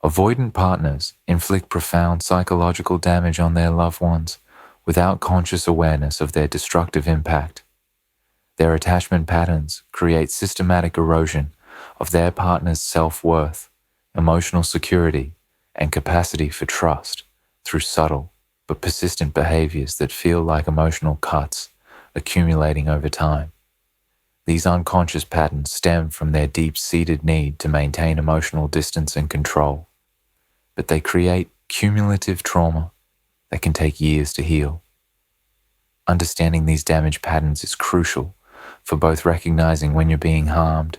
Avoidant partners inflict profound psychological damage on their loved ones without conscious awareness of their destructive impact. Their attachment patterns create systematic erosion of their partner's self-worth, emotional security, and capacity for trust through subtle but persistent behaviors that feel like emotional cuts accumulating over time. These unconscious patterns stem from their deep-seated need to maintain emotional distance and control, but they create cumulative trauma that can take years to heal. Understanding these damage patterns is crucial for both recognizing when you're being harmed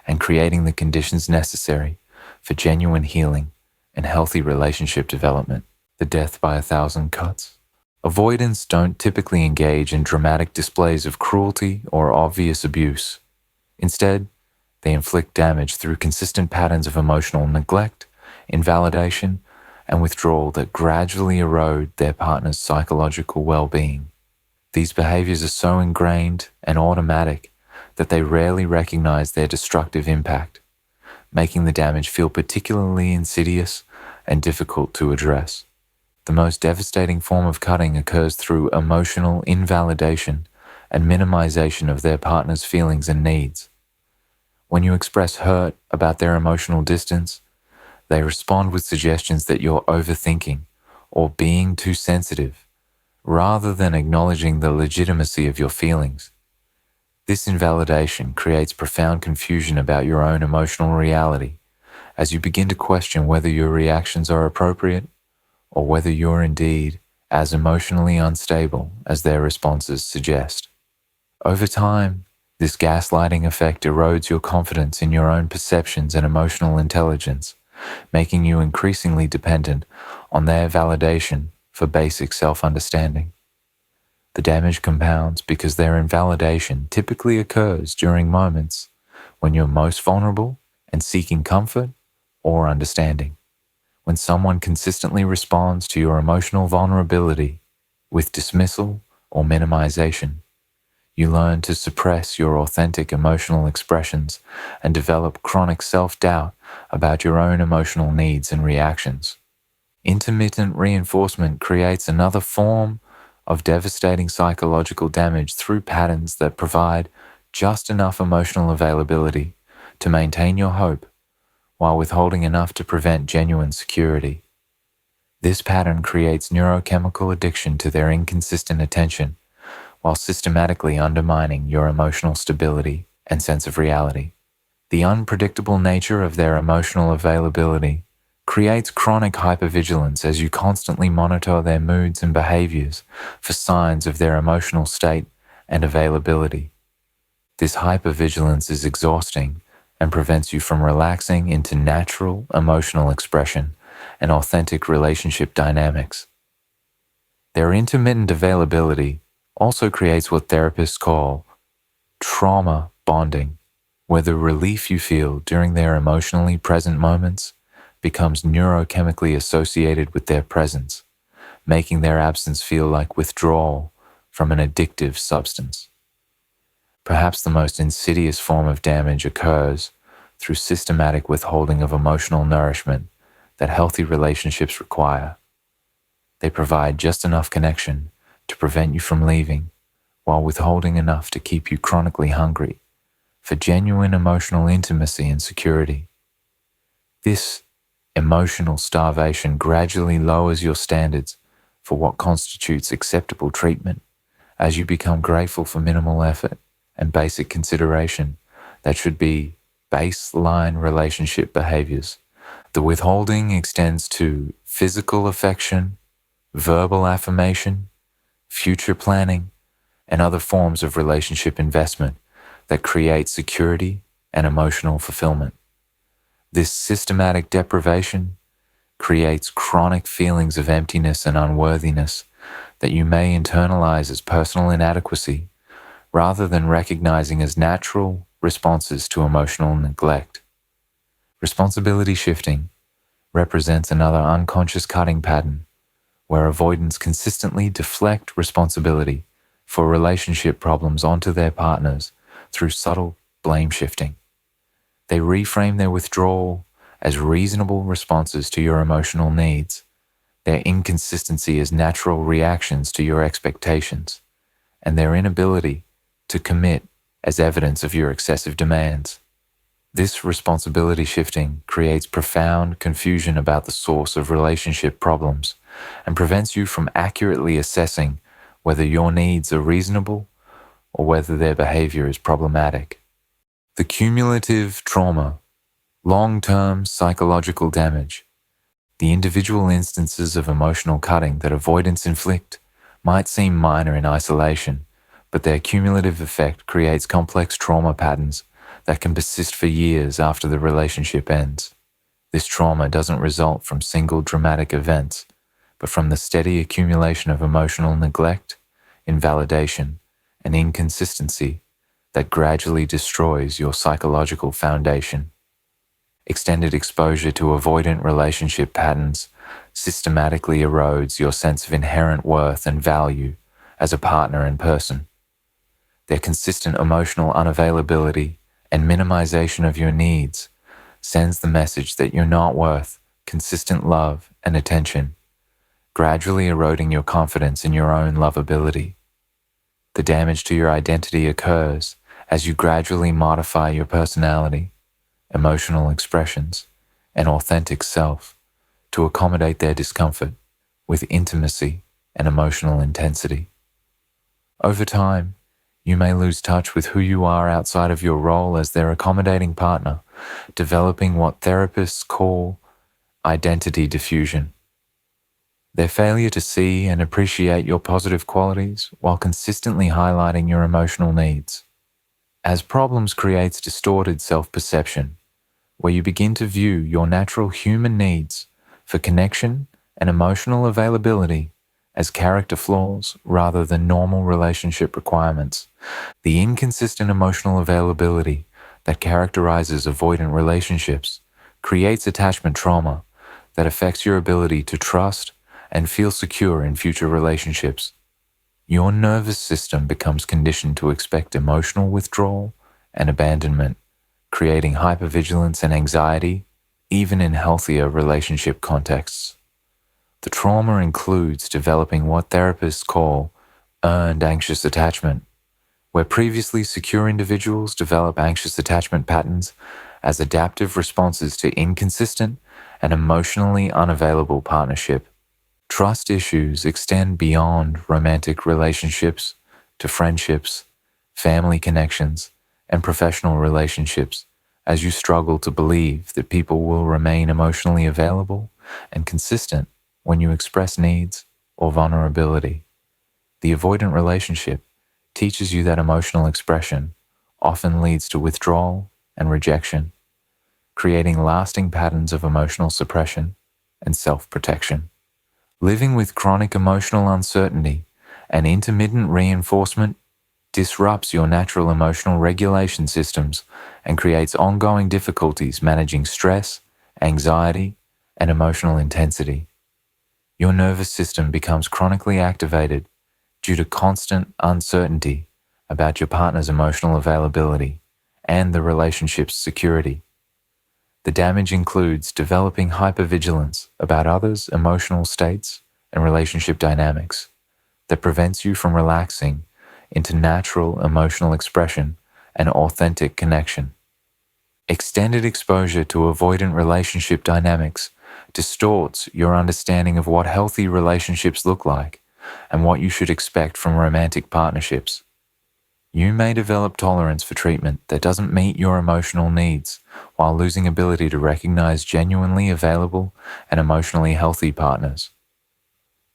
and creating the conditions necessary for genuine healing and healthy relationship development. The death by 1,000 cuts. Avoidants don't typically engage in dramatic displays of cruelty or obvious abuse. Instead, they inflict damage through consistent patterns of emotional neglect, invalidation, and withdrawal that gradually erode their partner's psychological well-being. These behaviors are so ingrained and automatic that they rarely recognize their destructive impact, making the damage feel particularly insidious and difficult to address. The most devastating form of cutting occurs through emotional invalidation and minimization of their partner's feelings and needs. When you express hurt about their emotional distance, they respond with suggestions that you're overthinking or being too sensitive, rather than acknowledging the legitimacy of your feelings. This invalidation creates profound confusion about your own emotional reality as you begin to question whether your reactions are appropriate or whether you're indeed as emotionally unstable as their responses suggest. Over time, this gaslighting effect erodes your confidence in your own perceptions and emotional intelligence, making you increasingly dependent on their validation for basic self-understanding. The damage compounds because their invalidation typically occurs during moments when you're most vulnerable and seeking comfort or understanding. When someone consistently responds to your emotional vulnerability with dismissal or minimization, you learn to suppress your authentic emotional expressions and develop chronic self-doubt about your own emotional needs and reactions. Intermittent reinforcement creates another form of devastating psychological damage through patterns that provide just enough emotional availability to maintain your hope while withholding enough to prevent genuine security. This pattern creates neurochemical addiction to their inconsistent attention while systematically undermining your emotional stability and sense of reality. The unpredictable nature of their emotional availability creates chronic hypervigilance as you constantly monitor their moods and behaviors for signs of their emotional state and availability. This hypervigilance is exhausting and prevents you from relaxing into natural emotional expression and authentic relationship dynamics. Their intermittent availability also creates what therapists call trauma bonding, where the relief you feel during their emotionally present moments becomes neurochemically associated with their presence, making their absence feel like withdrawal from an addictive substance. Perhaps the most insidious form of damage occurs through systematic withholding of emotional nourishment that healthy relationships require. They provide just enough connection to prevent you from leaving, while withholding enough to keep you chronically hungry for genuine emotional intimacy and security. This emotional starvation gradually lowers your standards for what constitutes acceptable treatment as you become grateful for minimal effort and basic consideration that should be baseline relationship behaviors. The withholding extends to physical affection, verbal affirmation, future planning, and other forms of relationship investment that create security and emotional fulfillment. This systematic deprivation creates chronic feelings of emptiness and unworthiness that you may internalize as personal inadequacy rather than recognizing as natural responses to emotional neglect. Responsibility shifting represents another unconscious cutting pattern where avoidants consistently deflect responsibility for relationship problems onto their partners through subtle blame shifting. They reframe their withdrawal as reasonable responses to your emotional needs, their inconsistency as natural reactions to your expectations, and their inability to commit as evidence of your excessive demands. This responsibility shifting creates profound confusion about the source of relationship problems and prevents you from accurately assessing whether your needs are reasonable or whether their behavior is problematic. The cumulative trauma, long-term psychological damage, the individual instances of emotional cutting that avoidants inflict might seem minor in isolation, but their cumulative effect creates complex trauma patterns that can persist for years after the relationship ends. This trauma doesn't result from single dramatic events, but from the steady accumulation of emotional neglect, invalidation, and inconsistency that gradually destroys your psychological foundation. Extended exposure to avoidant relationship patterns systematically erodes your sense of inherent worth and value as a partner and person. Their consistent emotional unavailability and minimization of your needs sends the message that you're not worth consistent love and attention, gradually eroding your confidence in your own lovability. The damage to your identity occurs as you gradually modify your personality, emotional expressions, and authentic self to accommodate their discomfort with intimacy and emotional intensity. Over time, you may lose touch with who you are outside of your role as their accommodating partner, developing what therapists call identity diffusion. Their failure to see and appreciate your positive qualities while consistently highlighting your emotional needs. As problems creates distorted self-perception, where you begin to view your natural human needs for connection and emotional availability as character flaws rather than normal relationship requirements. The inconsistent emotional availability that characterizes avoidant relationships creates attachment trauma that affects your ability to trust and feel secure in future relationships. Your nervous system becomes conditioned to expect emotional withdrawal and abandonment, creating hypervigilance and anxiety, even in healthier relationship contexts. The trauma includes developing what therapists call earned anxious attachment, where previously secure individuals develop anxious attachment patterns as adaptive responses to inconsistent and emotionally unavailable partnership. Trust issues extend beyond romantic relationships to friendships, family connections, and professional relationships as you struggle to believe that people will remain emotionally available and consistent when you express needs or vulnerability. The avoidant relationship teaches you that emotional expression often leads to withdrawal and rejection, creating lasting patterns of emotional suppression and self-protection. Living with chronic emotional uncertainty and intermittent reinforcement disrupts your natural emotional regulation systems and creates ongoing difficulties managing stress, anxiety, and emotional intensity. Your nervous system becomes chronically activated due to constant uncertainty about your partner's emotional availability and the relationship's security. The damage includes developing hypervigilance about others' emotional states and relationship dynamics that prevents you from relaxing into natural emotional expression and authentic connection. Extended exposure to avoidant relationship dynamics distorts your understanding of what healthy relationships look like and what you should expect from romantic partnerships. You may develop tolerance for treatment that doesn't meet your emotional needs while losing ability to recognize genuinely available and emotionally healthy partners.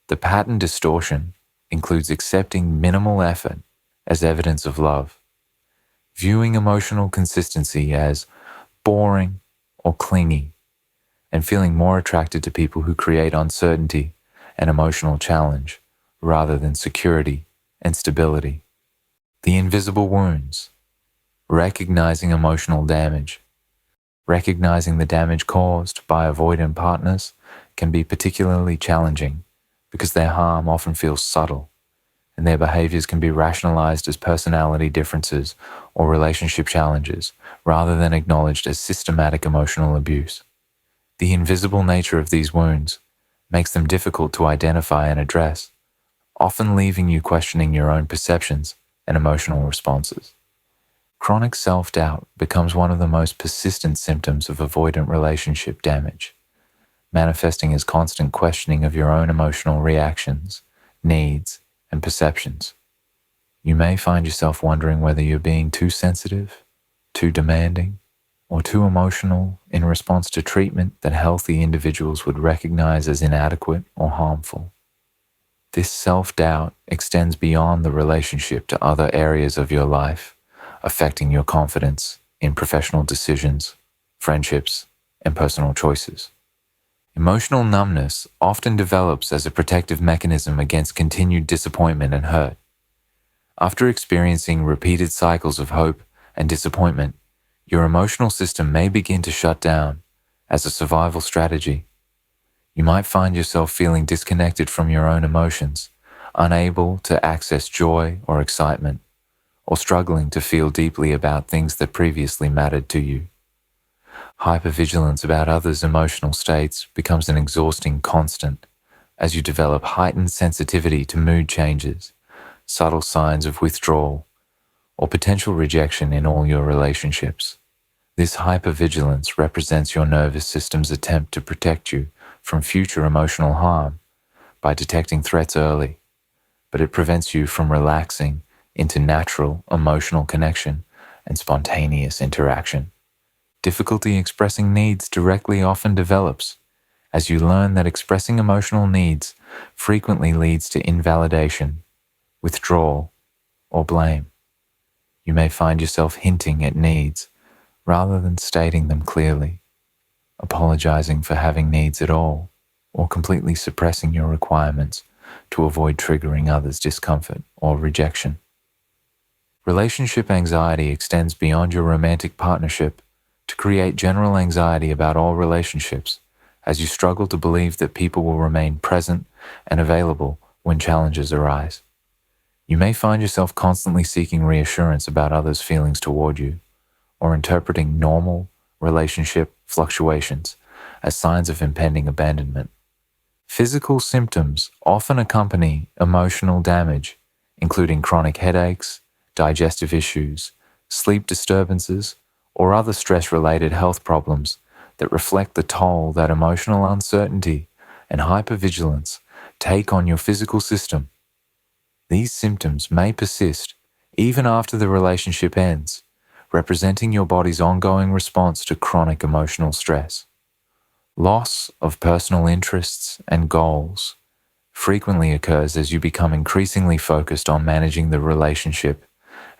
The pattern distortion includes accepting minimal effort as evidence of love, viewing emotional consistency as boring or clingy, and feeling more attracted to people who create uncertainty and emotional challenge rather than security and stability. The invisible wounds, recognizing emotional damage. Recognizing the damage caused by avoidant partners can be particularly challenging because their harm often feels subtle and their behaviors can be rationalized as personality differences or relationship challenges rather than acknowledged as systematic emotional abuse. The invisible nature of these wounds makes them difficult to identify and address, often leaving you questioning your own perceptions and emotional responses. Chronic self-doubt becomes one of the most persistent symptoms of avoidant relationship damage, manifesting as constant questioning of your own emotional reactions, needs, and perceptions. You may find yourself wondering whether you're being too sensitive, too demanding, or too emotional in response to treatment that healthy individuals would recognize as inadequate or harmful. This self-doubt extends beyond the relationship to other areas of your life, affecting your confidence in professional decisions, friendships, and personal choices. Emotional numbness often develops as a protective mechanism against continued disappointment and hurt. After experiencing repeated cycles of hope and disappointment, your emotional system may begin to shut down as a survival strategy. You might find yourself feeling disconnected from your own emotions, unable to access joy or excitement, or struggling to feel deeply about things that previously mattered to you. Hypervigilance about others' emotional states becomes an exhausting constant as you develop heightened sensitivity to mood changes, subtle signs of withdrawal, or potential rejection in all your relationships. This hypervigilance represents your nervous system's attempt to protect you from future emotional harm by detecting threats early, but it prevents you from relaxing into natural emotional connection and spontaneous interaction. Difficulty expressing needs directly often develops as you learn that expressing emotional needs frequently leads to invalidation, withdrawal, or blame. You may find yourself hinting at needs rather than stating them clearly, apologizing for having needs at all, or completely suppressing your requirements to avoid triggering others' discomfort or rejection. Relationship anxiety extends beyond your romantic partnership to create general anxiety about all relationships as you struggle to believe that people will remain present and available when challenges arise. You may find yourself constantly seeking reassurance about others' feelings toward you, or interpreting normal relationship fluctuations as signs of impending abandonment. Physical symptoms often accompany emotional damage, including chronic headaches, digestive issues, sleep disturbances, or other stress-related health problems that reflect the toll that emotional uncertainty and hypervigilance take on your physical system. These symptoms may persist even after the relationship ends, representing your body's ongoing response to chronic emotional stress. Loss of personal interests and goals frequently occurs as you become increasingly focused on managing the relationship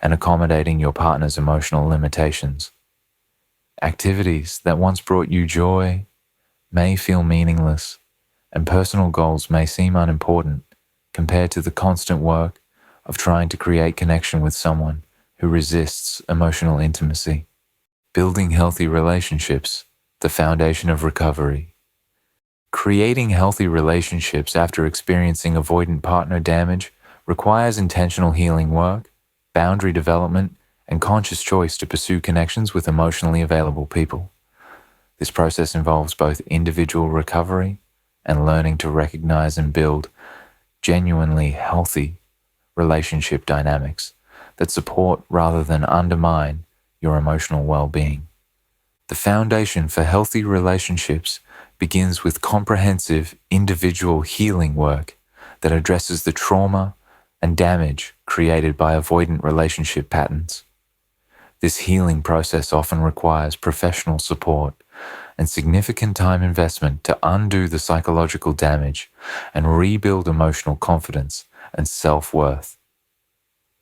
and accommodating your partner's emotional limitations. Activities that once brought you joy may feel meaningless, and personal goals may seem unimportant compared to the constant work of trying to create connection with someone who resists emotional intimacy. Building healthy relationships, the foundation of recovery. Creating healthy relationships after experiencing avoidant partner damage requires intentional healing work, boundary development, and conscious choice to pursue connections with emotionally available people. This process involves both individual recovery and learning to recognize and build genuinely healthy relationship dynamics that support rather than undermine your emotional well-being. The foundation for healthy relationships begins with comprehensive individual healing work that addresses the trauma and damage created by avoidant relationship patterns. This healing process often requires professional support and significant time investment to undo the psychological damage and rebuild emotional confidence and self-worth.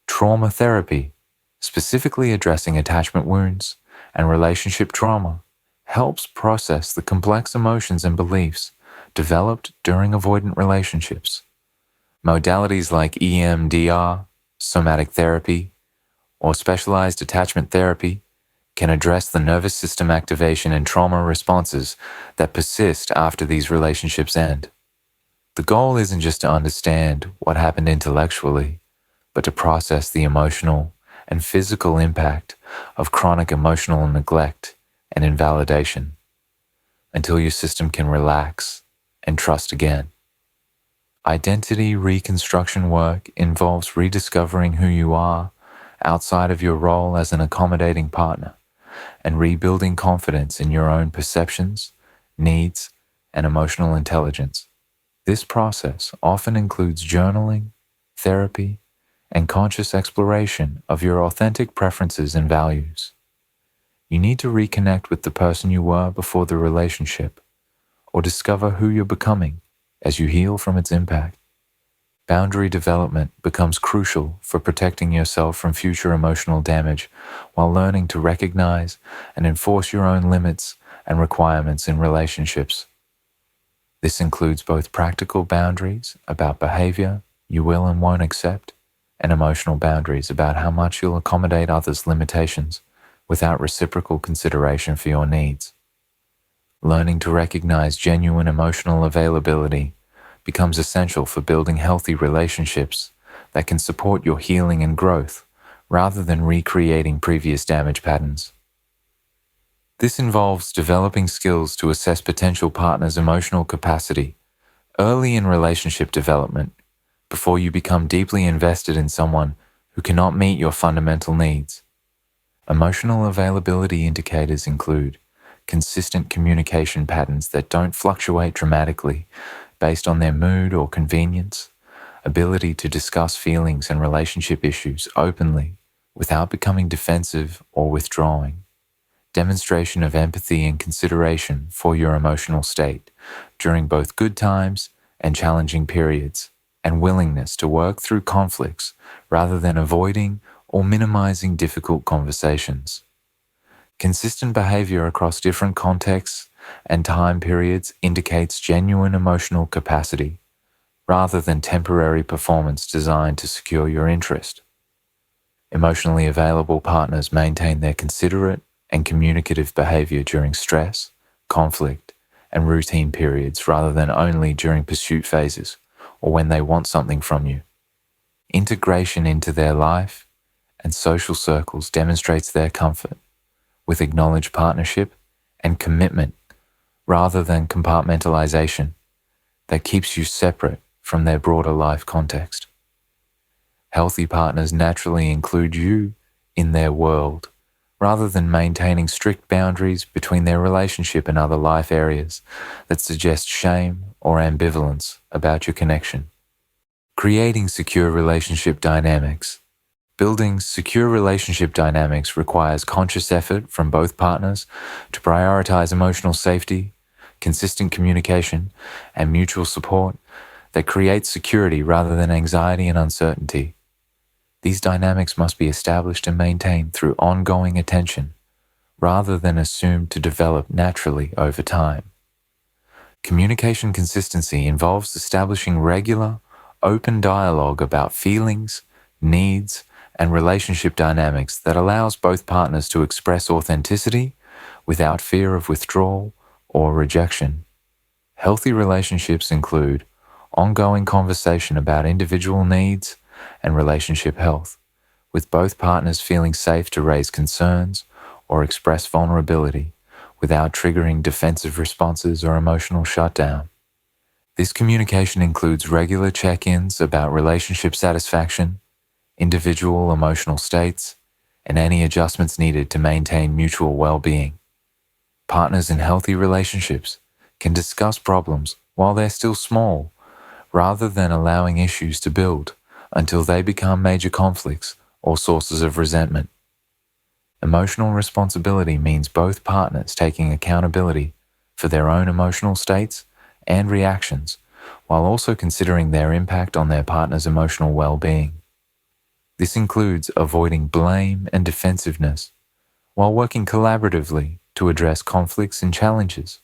Trauma therapy, specifically addressing attachment wounds and relationship trauma, helps process the complex emotions and beliefs developed during avoidant relationships. Modalities like EMDR, somatic therapy, or specialized attachment therapy can address the nervous system activation and trauma responses that persist after these relationships end. The goal isn't just to understand what happened intellectually, but to process the emotional and physical impact of chronic emotional neglect and invalidation. until your system can relax and trust again. Identity reconstruction work involves rediscovering who you are outside of your role as an accommodating partner and rebuilding confidence in your own perceptions, needs, and emotional intelligence. This process often includes journaling, therapy, and conscious exploration of your authentic preferences and values. You need to reconnect with the person you were before the relationship, or discover who you're becoming as you heal from its impact. Boundary development becomes crucial for protecting yourself from future emotional damage while learning to recognize and enforce your own limits and requirements in relationships. This includes both practical boundaries about behavior you will and won't accept, and emotional boundaries about how much you'll accommodate others' limitations without reciprocal consideration for your needs. Learning to recognize genuine emotional availability becomes essential for building healthy relationships that can support your healing and growth rather than recreating previous damage patterns. This involves developing skills to assess potential partners' emotional capacity early in relationship development before you become deeply invested in someone who cannot meet your fundamental needs. Emotional availability indicators include consistent communication patterns that don't fluctuate dramatically based on their mood or convenience, ability to discuss feelings and relationship issues openly without becoming defensive or withdrawing, demonstration of empathy and consideration for your emotional state during both good times and challenging periods, and willingness to work through conflicts rather than avoiding or minimizing difficult conversations. Consistent behavior across different contexts and time periods indicates genuine emotional capacity, rather than temporary performance designed to secure your interest. Emotionally available partners maintain their considerate and communicative behavior during stress, conflict, and routine periods rather than only during pursuit phases or when they want something from you. Integration into their life and social circles demonstrates their comfort with acknowledged partnership and commitment rather than compartmentalization that keeps you separate from their broader life context. Healthy partners naturally include you in their world rather than maintaining strict boundaries between their relationship and other life areas that suggest shame or ambivalence about your connection. Creating secure relationship dynamics. Building secure relationship dynamics requires conscious effort from both partners to prioritize emotional safety, consistent communication, and mutual support that creates security rather than anxiety and uncertainty. These dynamics must be established and maintained through ongoing attention, rather than assumed to develop naturally over time. Communication consistency involves establishing regular, open dialogue about feelings, needs, and relationship dynamics that allows both partners to express authenticity without fear of withdrawal or rejection. Healthy relationships include ongoing conversation about individual needs and relationship health, with both partners feeling safe to raise concerns or express vulnerability without triggering defensive responses or emotional shutdown. This communication includes regular check-ins about relationship satisfaction, individual emotional states, and any adjustments needed to maintain mutual well-being. Partners in healthy relationships can discuss problems while they're still small, rather than allowing issues to build until they become major conflicts or sources of resentment. Emotional responsibility means both partners taking accountability for their own emotional states and reactions, while also considering their impact on their partner's emotional well-being. This includes avoiding blame and defensiveness, while working collaboratively to address conflicts and challenges.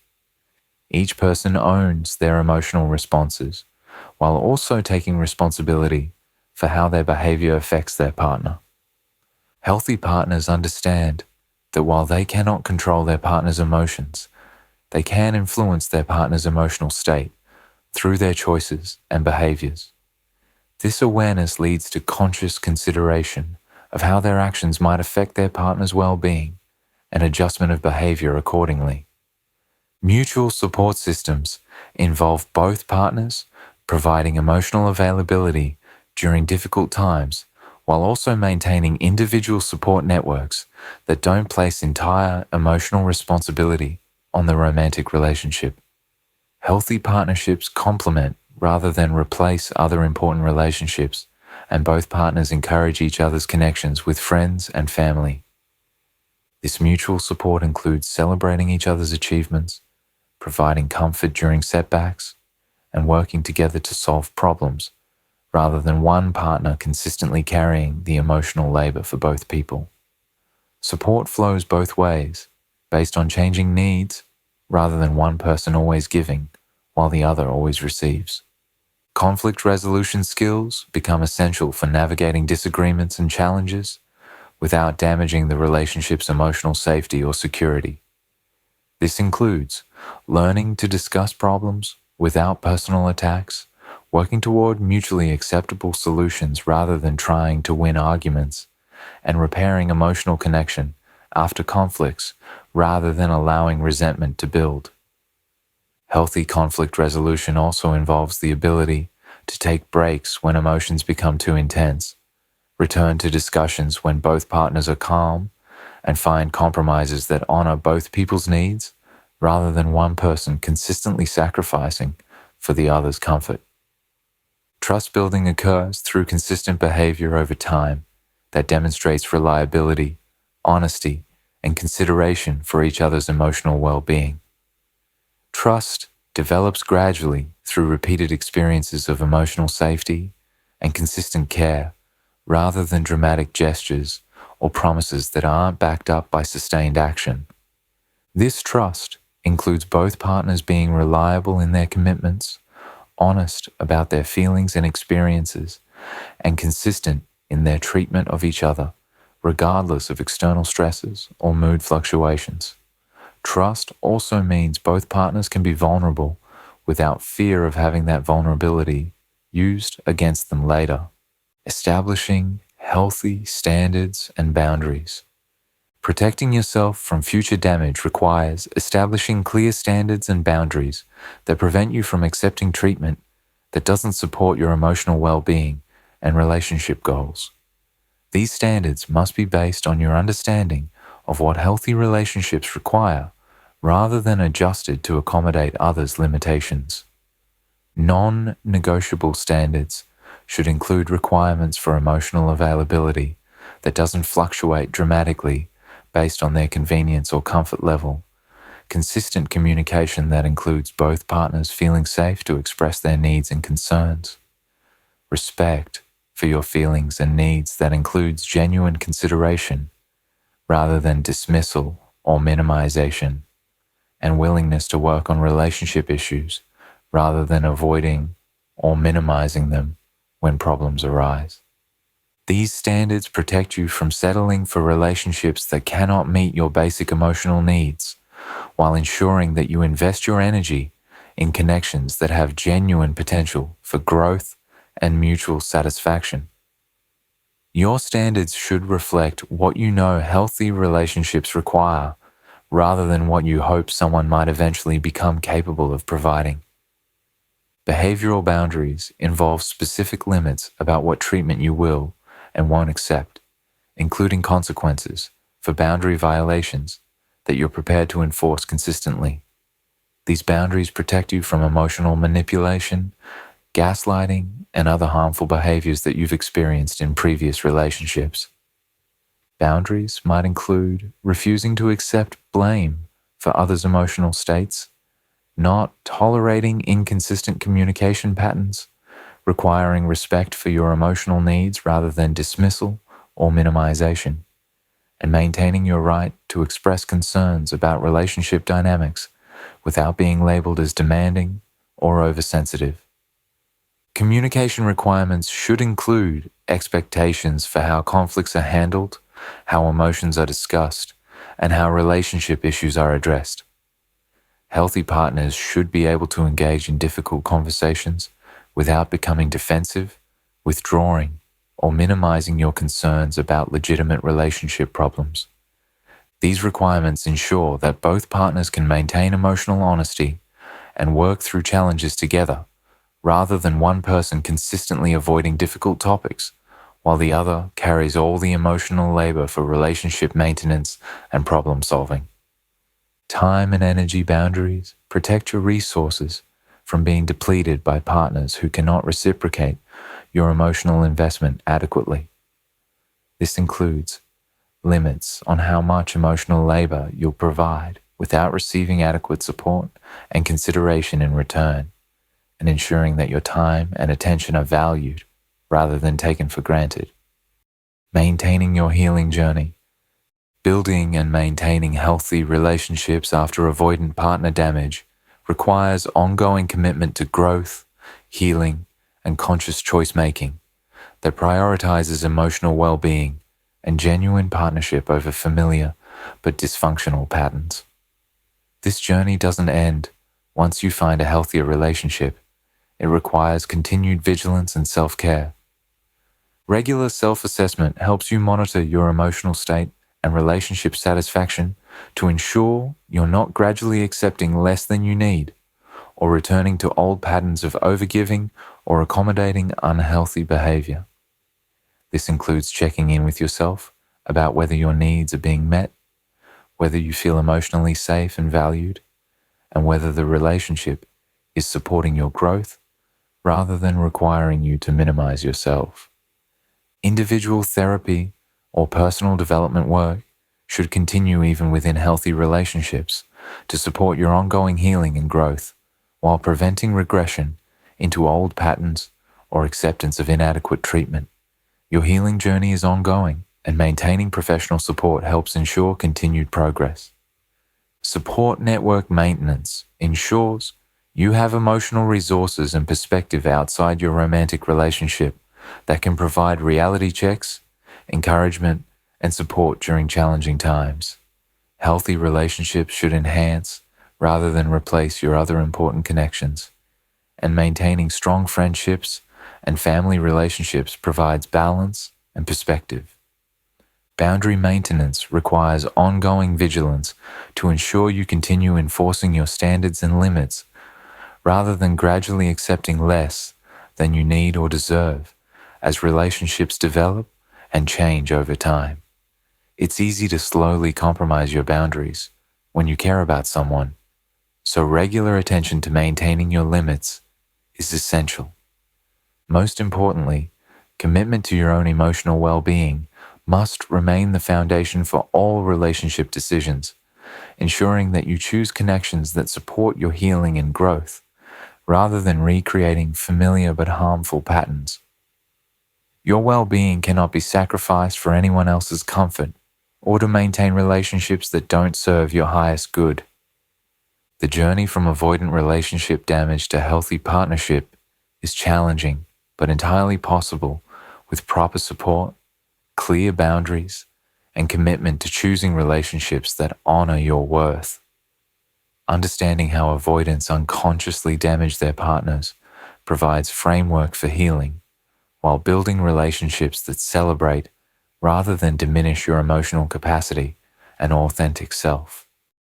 Each person owns their emotional responses, while also taking responsibility for how their behavior affects their partner. Healthy partners understand that while they cannot control their partner's emotions, they can influence their partner's emotional state through their choices and behaviors. This awareness leads to conscious consideration of how their actions might affect their partner's well-being and adjustment of behavior accordingly. Mutual support systems involve both partners providing emotional availability during difficult times while also maintaining individual support networks that don't place entire emotional responsibility on the romantic relationship. Healthy partnerships complement rather than replace other important relationships, and both partners encourage each other's connections with friends and family. This mutual support includes celebrating each other's achievements, providing comfort during setbacks, and working together to solve problems, rather than one partner consistently carrying the emotional labor for both people. Support flows both ways, based on changing needs, rather than one person always giving, while the other always receives. Conflict resolution skills become essential for navigating disagreements and challenges without damaging the relationship's emotional safety or security. This includes learning to discuss problems without personal attacks, working toward mutually acceptable solutions rather than trying to win arguments, and repairing emotional connection after conflicts rather than allowing resentment to build. Healthy conflict resolution also involves the ability to take breaks when emotions become too intense, return to discussions when both partners are calm, and find compromises that honor both people's needs rather than one person consistently sacrificing for the other's comfort. Trust building occurs through consistent behavior over time that demonstrates reliability, honesty, and consideration for each other's emotional well-being. Trust develops gradually through repeated experiences of emotional safety and consistent care, rather than dramatic gestures or promises that aren't backed up by sustained action. This trust includes both partners being reliable in their commitments, honest about their feelings and experiences, and consistent in their treatment of each other, regardless of external stresses or mood fluctuations. Trust also means both partners can be vulnerable without fear of having that vulnerability used against them later. Establishing healthy standards and boundaries. Protecting yourself from future damage requires establishing clear standards and boundaries that prevent you from accepting treatment that doesn't support your emotional well-being and relationship goals. These standards must be based on your understanding of what healthy relationships require, rather than adjusted to accommodate others' limitations. Non-negotiable standards should include requirements for emotional availability that doesn't fluctuate dramatically based on their convenience or comfort level, consistent communication that includes both partners feeling safe to express their needs and concerns, respect for your feelings and needs that includes genuine consideration rather than dismissal or minimization, and willingness to work on relationship issues rather than avoiding or minimizing them when problems arise. These standards protect you from settling for relationships that cannot meet your basic emotional needs, while ensuring that you invest your energy in connections that have genuine potential for growth and mutual satisfaction. Your standards should reflect what you know healthy relationships require, rather than what you hope someone might eventually become capable of providing. Behavioral boundaries involve specific limits about what treatment you will and won't accept, including consequences for boundary violations that you're prepared to enforce consistently. These boundaries protect you from emotional manipulation, gaslighting, and other harmful behaviors that you've experienced in previous relationships. Boundaries might include refusing to accept blame for others' emotional states, not tolerating inconsistent communication patterns, requiring respect for your emotional needs rather than dismissal or minimization, and maintaining your right to express concerns about relationship dynamics without being labeled as demanding or oversensitive. Communication requirements should include expectations for how conflicts are handled, how emotions are discussed, and how relationship issues are addressed. Healthy partners should be able to engage in difficult conversations without becoming defensive, withdrawing, or minimizing your concerns about legitimate relationship problems. These requirements ensure that both partners can maintain emotional honesty and work through challenges together, rather than one person consistently avoiding difficult topics, while the other carries all the emotional labor for relationship maintenance and problem solving. Time and energy boundaries protect your resources from being depleted by partners who cannot reciprocate your emotional investment adequately. This includes limits on how much emotional labor you'll provide without receiving adequate support and consideration in return, and ensuring that your time and attention are valued rather than taken for granted. Maintaining your healing journey. Building and maintaining healthy relationships after avoidant partner damage requires ongoing commitment to growth, healing, and conscious choice making that prioritizes emotional well-being and genuine partnership over familiar but dysfunctional patterns. This journey doesn't end once you find a healthier relationship. It requires continued vigilance and self-care. Regular self-assessment helps you monitor your emotional state and relationship satisfaction to ensure you're not gradually accepting less than you need or returning to old patterns of overgiving or accommodating unhealthy behavior. This includes checking in with yourself about whether your needs are being met, whether you feel emotionally safe and valued, and whether the relationship is supporting your growth rather than requiring you to minimize yourself. Individual therapy or personal development work should continue even within healthy relationships to support your ongoing healing and growth while preventing regression into old patterns or acceptance of inadequate treatment. Your healing journey is ongoing, and maintaining professional support helps ensure continued progress. Support network maintenance ensures you have emotional resources and perspective outside your romantic relationship that can provide reality checks, encouragement, and support during challenging times. Healthy relationships should enhance rather than replace your other important connections, and maintaining strong friendships and family relationships provides balance and perspective. Boundary maintenance requires ongoing vigilance to ensure you continue enforcing your standards and limits rather than gradually accepting less than you need or deserve as relationships develop and change over time. It's easy to slowly compromise your boundaries when you care about someone, so regular attention to maintaining your limits is essential. Most importantly, commitment to your own emotional well-being must remain the foundation for all relationship decisions, ensuring that you choose connections that support your healing and growth, rather than recreating familiar but harmful patterns. Your well-being cannot be sacrificed for anyone else's comfort or to maintain relationships that don't serve your highest good. The journey from avoidant relationship damage to healthy partnership is challenging but entirely possible with proper support, clear boundaries, and commitment to choosing relationships that honor your worth. Understanding how avoidants unconsciously damage their partners provides framework for healing, while building relationships that celebrate rather than diminish your emotional capacity and authentic self.